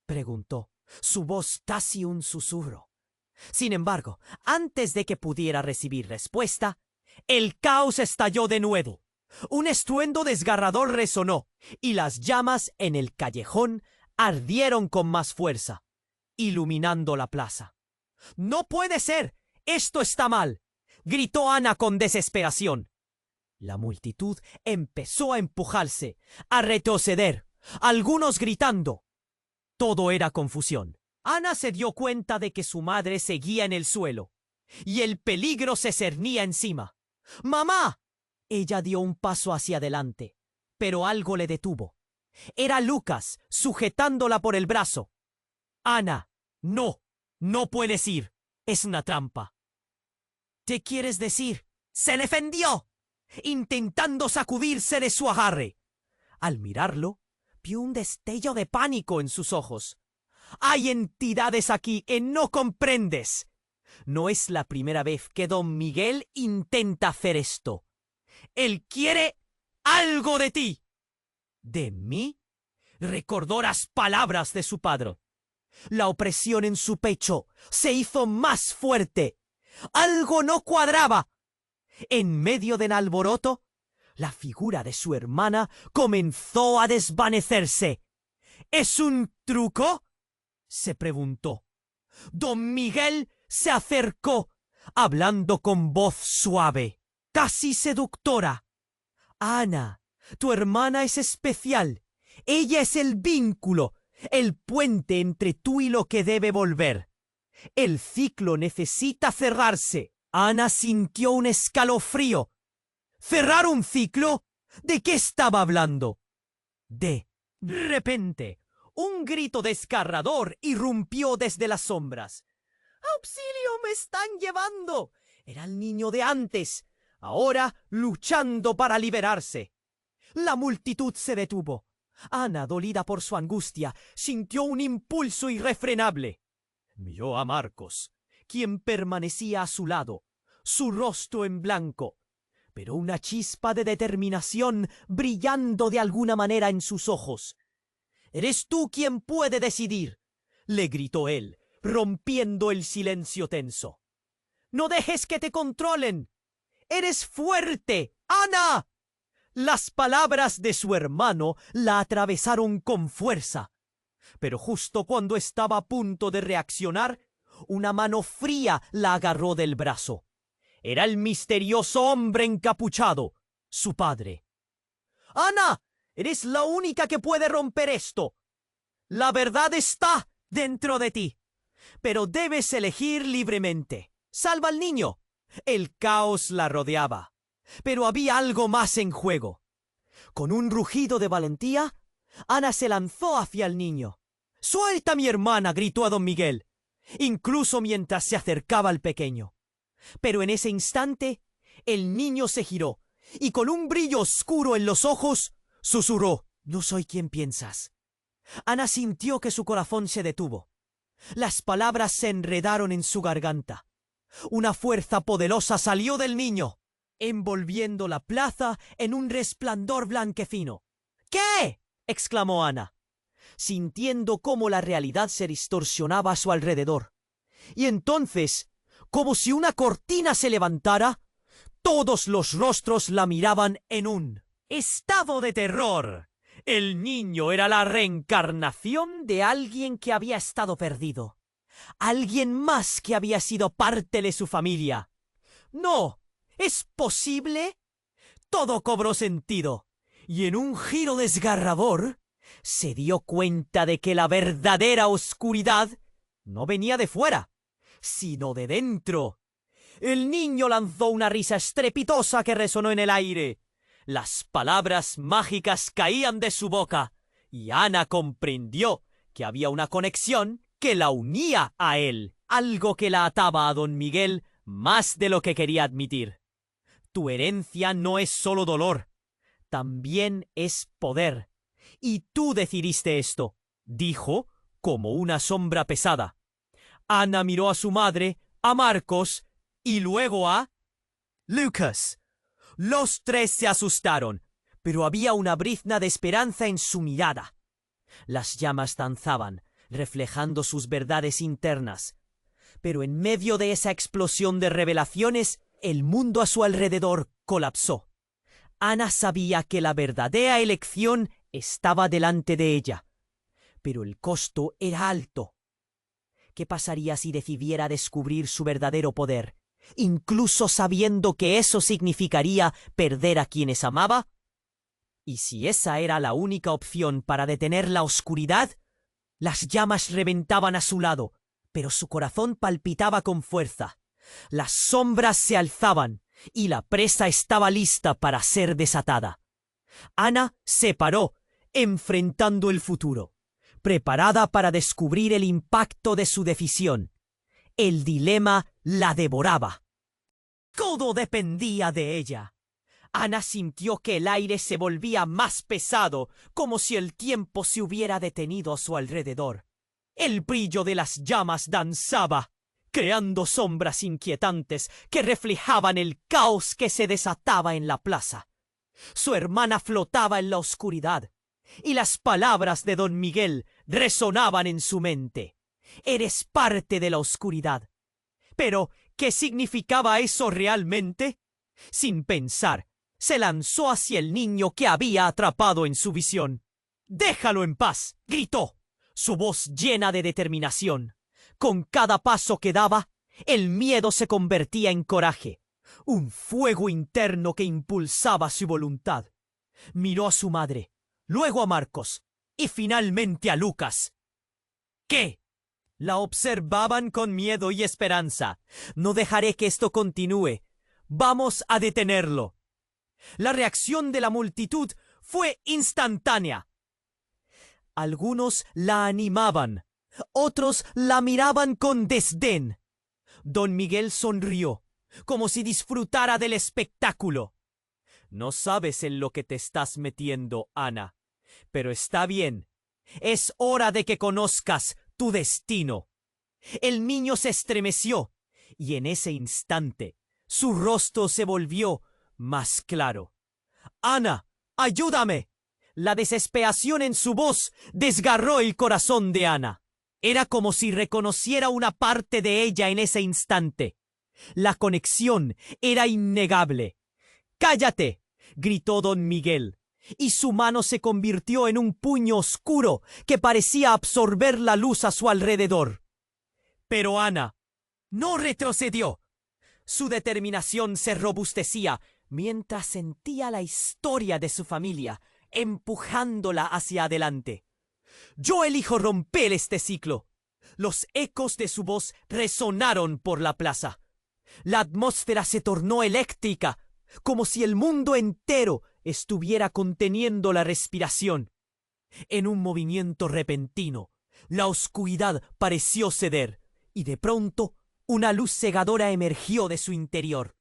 Speaker 1: preguntó, su voz casi un susurro. Sin embargo, antes de que pudiera recibir respuesta, el caos estalló de nuevo. Un estruendo desgarrador resonó, y las llamas en el callejón ardieron con más fuerza, iluminando la plaza. «¡No puede ser! ¡Esto está mal!», gritó Ana con desesperación. La multitud empezó a empujarse, a retroceder, algunos gritando. Todo era confusión. Ana se dio cuenta de que su madre seguía en el suelo, y el peligro se cernía encima. «¡Mamá!». Ella dio un paso hacia adelante, pero algo le detuvo. Era Lucas, sujetándola por el brazo. «Ana, no, no puedes ir. Es una trampa». «¿Qué quieres decir?». Se defendió, intentando sacudirse de su agarre. Al mirarlo, vio un destello de pánico en sus ojos. «Hay entidades aquí que no comprendes. No es la primera vez que don Miguel intenta hacer esto. Él quiere algo de ti». «¿De mí?». Recordó las palabras de su padre. La opresión en su pecho se hizo más fuerte. Algo no cuadraba. En medio del alboroto, la figura de su hermana comenzó a desvanecerse. ¿Es un truco?, se preguntó. Don Miguel se acercó, hablando con voz suave, casi seductora. Ana, tu hermana es especial. Ella es el vínculo, el puente entre tú y lo que debe volver. El ciclo necesita cerrarse. Ana sintió un escalofrío. ¿Cerrar un ciclo? ¿De qué estaba hablando? De repente, un grito desgarrador irrumpió desde las sombras. ¡Auxilio, me están llevando! Era el niño de antes, ahora luchando para liberarse. La multitud se detuvo. Ana, dolida por su angustia, sintió un impulso irrefrenable. Miró a Marcos, quien permanecía a su lado, su rostro en blanco, pero una chispa de determinación brillando de alguna manera en sus ojos. «Eres tú quien puede decidir», le gritó él, rompiendo el silencio tenso. «No dejes que te controlen. ¡Eres fuerte, Ana!». Las palabras de su hermano la atravesaron con fuerza. Pero justo cuando estaba a punto de reaccionar, una mano fría la agarró del brazo. Era el misterioso hombre encapuchado, su padre. «Ana, eres la única que puede romper esto. La verdad está dentro de ti, pero debes elegir libremente. Salva al niño». El caos la rodeaba, pero había algo más en juego. Con un rugido de valentía, Ana se lanzó hacia el niño. «¡Suelta a mi hermana!», gritó a don Miguel, incluso mientras se acercaba al pequeño. Pero en ese instante, el niño se giró y con un brillo oscuro en los ojos, susurró: «No soy quien piensas». Ana sintió que su corazón se detuvo. Las palabras se enredaron en su garganta. Una fuerza poderosa salió del niño, envolviendo la plaza en un resplandor blanquecino. «¿Qué?», exclamó Ana, sintiendo cómo la realidad se distorsionaba a su alrededor. Y entonces, como si una cortina se levantara, todos los rostros la miraban en un estado de terror. El niño era la reencarnación de alguien que había estado perdido. Alguien más que había sido parte de su familia. «No, ¿es posible?». Todo cobró sentido, y en un giro desgarrador, se dio cuenta de que la verdadera oscuridad no venía de fuera, sino de dentro. El niño lanzó una risa estrepitosa que resonó en el aire. Las palabras mágicas caían de su boca, y Ana comprendió que había una conexión que la unía a él, algo que la ataba a don Miguel más de lo que quería admitir. «Tu herencia no es solo dolor, también es poder. Y tú decidiste esto», dijo como una sombra pesada. Ana miró a su madre, a Marcos y luego a Lucas. Los tres se asustaron, pero había una brizna de esperanza en su mirada. Las llamas danzaban, reflejando sus verdades internas. Pero en medio de esa explosión de revelaciones, el mundo a su alrededor colapsó. Ana sabía que la verdadera elección estaba delante de ella, pero el costo era alto. ¿Qué pasaría si decidiera descubrir su verdadero poder, incluso sabiendo que eso significaría perder a quienes amaba? Y si esa era la única opción para detener la oscuridad, las llamas reventaban a su lado, pero su corazón palpitaba con fuerza. Las sombras se alzaban y la presa estaba lista para ser desatada. Ana se paró, enfrentando el futuro, preparada para descubrir el impacto de su decisión. El dilema la devoraba. Todo dependía de ella. Ana sintió que el aire se volvía más pesado, como si el tiempo se hubiera detenido a su alrededor. El brillo de las llamas danzaba, creando sombras inquietantes que reflejaban el caos que se desataba en la plaza. Su hermana flotaba en la oscuridad, y las palabras de don Miguel resonaban en su mente. Eres parte de la oscuridad. Pero, ¿qué significaba eso realmente? Sin pensar, se lanzó hacia el niño que había atrapado en su visión. «¡Déjalo en paz!», gritó, su voz llena de determinación. Con cada paso que daba, el miedo se convertía en coraje, un fuego interno que impulsaba su voluntad. Miró a su madre, luego a Marcos y finalmente a Lucas. ¿Qué? La observaban con miedo y esperanza. «No dejaré que esto continúe. Vamos a detenerlo». La reacción de la multitud fue instantánea. Algunos la animaban, otros la miraban con desdén. Don Miguel sonrió, como si disfrutara del espectáculo. «No sabes en lo que te estás metiendo, Ana, pero está bien. Es hora de que conozcas tu destino». El niño se estremeció, y en ese instante su rostro se volvió más claro. «Ana, ayúdame». La desesperación en su voz desgarró el corazón de Ana. Era como si reconociera una parte de ella en ese instante. La conexión era innegable. «¡Cállate!», gritó don Miguel, y su mano se convirtió en un puño oscuro que parecía absorber la luz a su alrededor. Pero Ana no retrocedió. Su determinación se robustecía mientras sentía la historia de su familia empujándola hacia adelante. «Yo elijo romper este ciclo». Los ecos de su voz resonaron por la plaza. La atmósfera se tornó eléctrica, como si el mundo entero estuviera conteniendo la respiración. En un movimiento repentino, la oscuridad pareció ceder, y de pronto una luz cegadora emergió de su interior.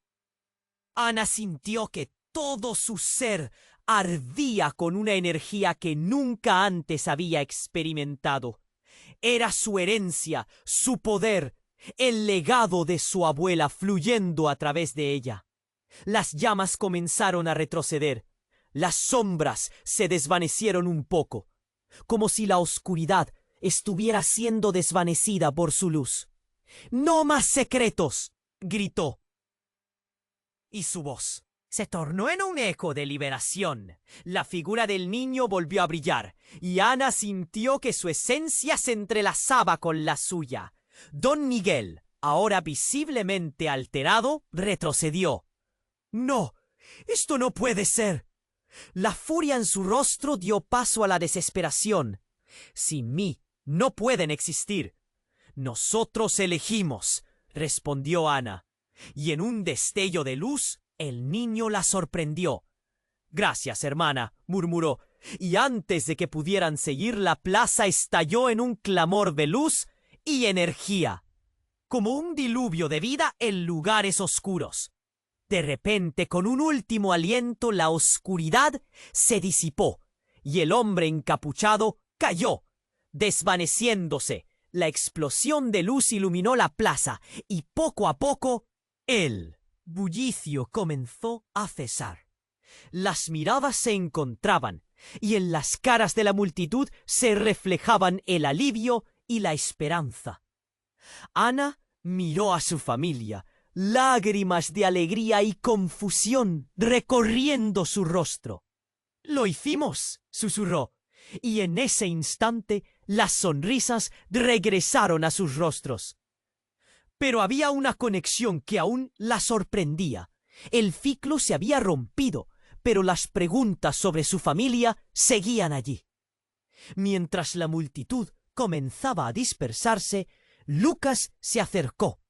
Speaker 1: Ana sintió que todo su ser ardía con una energía que nunca antes había experimentado. Era su herencia, su poder, el legado de su abuela fluyendo a través de ella. Las llamas comenzaron a retroceder. Las sombras se desvanecieron un poco, como si la oscuridad estuviera siendo desvanecida por su luz. «¡No más secretos!», gritó. Y su voz se tornó en un eco de liberación. La figura del niño volvió a brillar, y Ana sintió que su esencia se entrelazaba con la suya. Don Miguel, ahora visiblemente alterado, retrocedió. «¡No! ¡Esto no puede ser!». La furia en su rostro dio paso a la desesperación. «Sin mí no pueden existir». «Nosotros elegimos», respondió Ana, y en un destello de luz el niño la sorprendió. «Gracias, hermana», murmuró, y antes de que pudieran seguir, la plaza estalló en un clamor de luz y energía, como un diluvio de vida en lugares oscuros. De repente, con un último aliento, la oscuridad se disipó y el hombre encapuchado cayó, desvaneciéndose. La explosión de luz iluminó la plaza y poco a poco el bullicio comenzó a cesar. Las miradas se encontraban y en las caras de la multitud se reflejaban el alivio y la esperanza. Ana miró a su familia, lágrimas de alegría y confusión recorriendo su rostro. «Lo hicimos», susurró, y en ese instante las sonrisas regresaron a sus rostros. Pero había una conexión que aún la sorprendía. El ciclo se había rompido, pero las preguntas sobre su familia seguían allí. Mientras la multitud comenzaba a dispersarse, Lucas se acercó.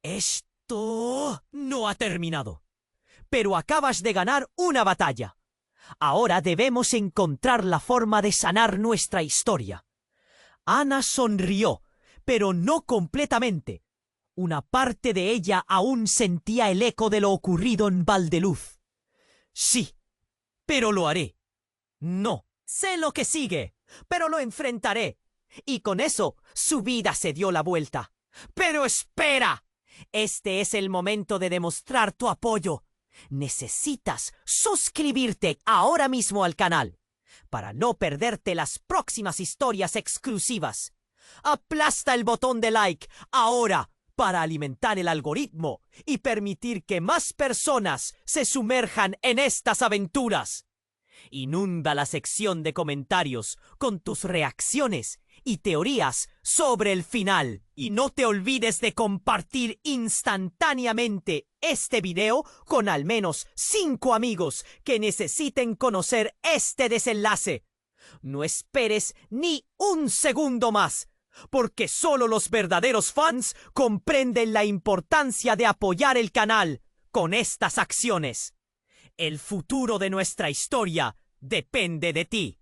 Speaker 1: «Esto no ha terminado, pero acabas de ganar una batalla. Ahora debemos encontrar la forma de sanar nuestra historia». Ana sonrió, pero no completamente. Una parte de ella aún sentía el eco de lo ocurrido en Valdeluz. «Sí, pero lo haré». «No, sé lo que sigue, pero lo enfrentaré». Y con eso su vida se dio la vuelta. «Pero espera. Este es el momento de demostrar tu apoyo. Necesitas suscribirte ahora mismo al canal para no perderte las próximas historias exclusivas. Aplasta el botón de like ahora para alimentar el algoritmo y permitir que más personas se sumerjan en estas aventuras. Inunda la sección de comentarios con tus reacciones y teorías sobre el final. Y no te olvides de compartir instantáneamente este video con al menos 5 amigos que necesiten conocer este desenlace. No esperes ni un segundo más, porque solo los verdaderos fans comprenden la importancia de apoyar el canal con estas acciones. El futuro de nuestra historia depende de ti.